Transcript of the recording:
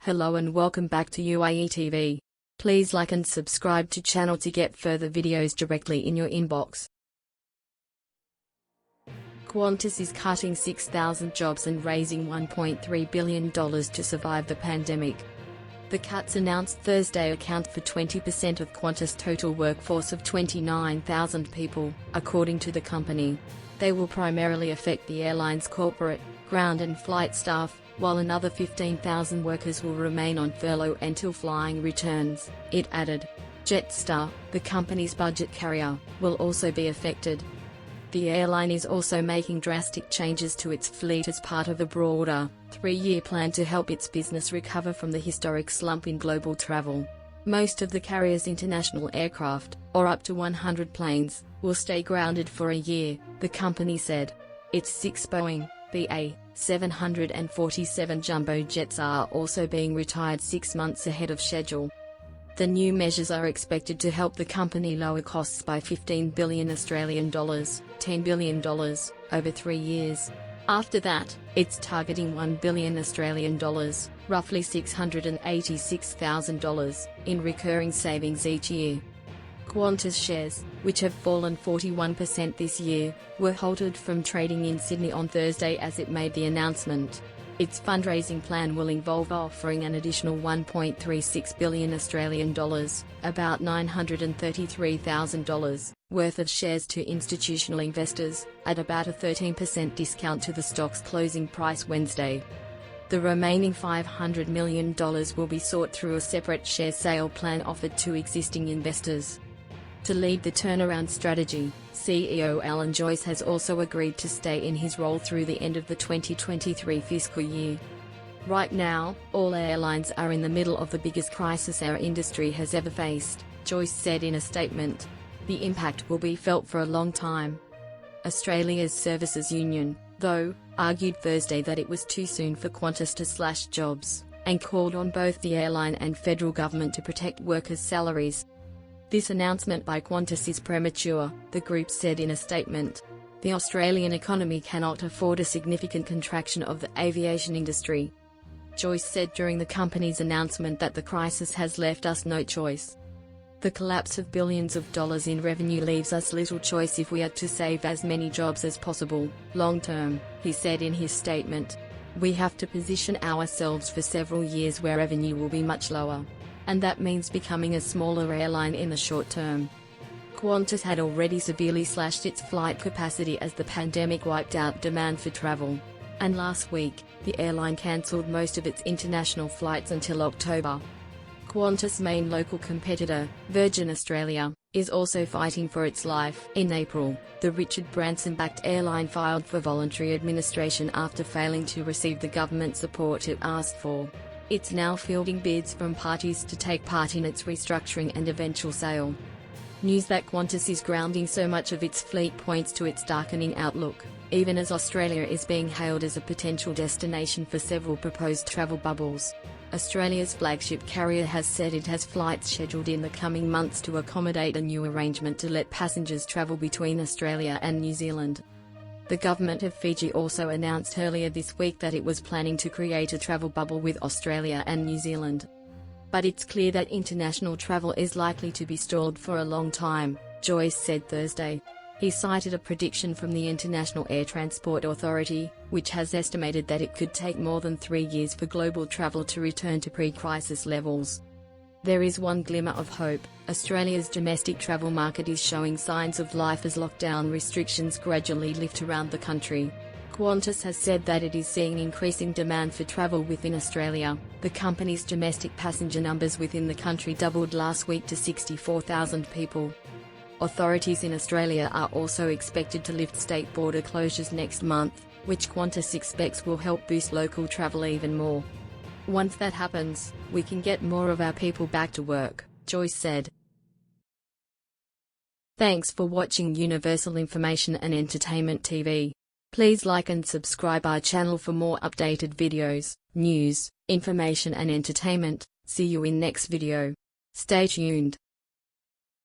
Hello and welcome back to UAE TV. Please like and subscribe to channel to get further videos directly in your inbox. Qantas is cutting 6,000 jobs and raising $1.3 billion to survive the pandemic. The cuts announced Thursday account for 20% of Qantas' total workforce of 29,000 people, according to the company. They will primarily affect the airline's corporate, ground and flight staff, while another 15,000 workers will remain on furlough until flying returns, it added. Jetstar, the company's budget carrier, will also be affected. The airline is also making drastic changes to its fleet as part of a broader, three-year plan to help its business recover from the historic slump in global travel. Most of the carrier's international aircraft, or up to 100 planes, will stay grounded for a year, the company said. Its 6 Boeing BA-747 jumbo jets are also being retired 6 months ahead of schedule. The new measures are expected to help the company lower costs by $15 billion $10 billion, over 3 years. After that, it's targeting $1 billion roughly $686,000, in recurring savings each year. Qantas shares, which have fallen 41% this year, were halted from trading in Sydney on Thursday as it made the announcement. Its fundraising plan will involve offering an additional $1.36 billion about $933,000, worth of shares to institutional investors, at about a 13% discount to the stock's closing price Wednesday. The remaining $500 million will be sought through a separate share sale plan offered to existing investors. To lead the turnaround strategy, CEO Alan Joyce has also agreed to stay in his role through the end of the 2023 fiscal year. Right now, all airlines are in the middle of the biggest crisis our industry has ever faced, Joyce said in a statement. The impact will be felt for a long time. Australia's Services Union, though, argued Thursday that it was too soon for Qantas to slash jobs, and called on both the airline and federal government to protect workers' salaries. This announcement by Qantas is premature, the group said in a statement. The Australian economy cannot afford a significant contraction of the aviation industry. Joyce said during the company's announcement that the crisis has left us no choice. The collapse of billions of dollars in revenue leaves us little choice if we are to save as many jobs as possible, long term, he said in his statement. We have to position ourselves for several years where revenue will be much lower. And that means becoming a smaller airline in the short term. Qantas had already severely slashed its flight capacity as the pandemic wiped out demand for travel. And last week, the airline cancelled most of its international flights until October. Qantas' main local competitor, Virgin Australia, is also fighting for its life. In April, the Richard Branson-backed airline filed for voluntary administration after failing to receive the government support it asked for. It's now fielding bids from parties to take part in its restructuring and eventual sale. News that Qantas is grounding so much of its fleet points to its darkening outlook, even as Australia is being hailed as a potential destination for several proposed travel bubbles. Australia's flagship carrier has said it has flights scheduled in the coming months to accommodate a new arrangement to let passengers travel between Australia and New Zealand. The government of Fiji also announced earlier this week that it was planning to create a travel bubble with Australia and New Zealand. But it's clear that international travel is likely to be stalled for a long time, Joyce said Thursday. He cited a prediction from the International Air Transport Authority, which has estimated that it could take more than 3 years for global travel to return to pre-crisis levels. There is one glimmer of hope. Australia's domestic travel market is showing signs of life as lockdown restrictions gradually lift around the country. Qantas has said that it is seeing increasing demand for travel within Australia. The company's domestic passenger numbers within the country doubled last week to 64,000 people. Authorities in Australia are also expected to lift state border closures next month, which Qantas expects will help boost local travel even more. Once that happens, we can get more of our people back to work, Joyce said. Thanks for watching Universal Information and Entertainment TV. Please like and subscribe our channel for more updated videos, news, information and entertainment. See you in next video. Stay tuned.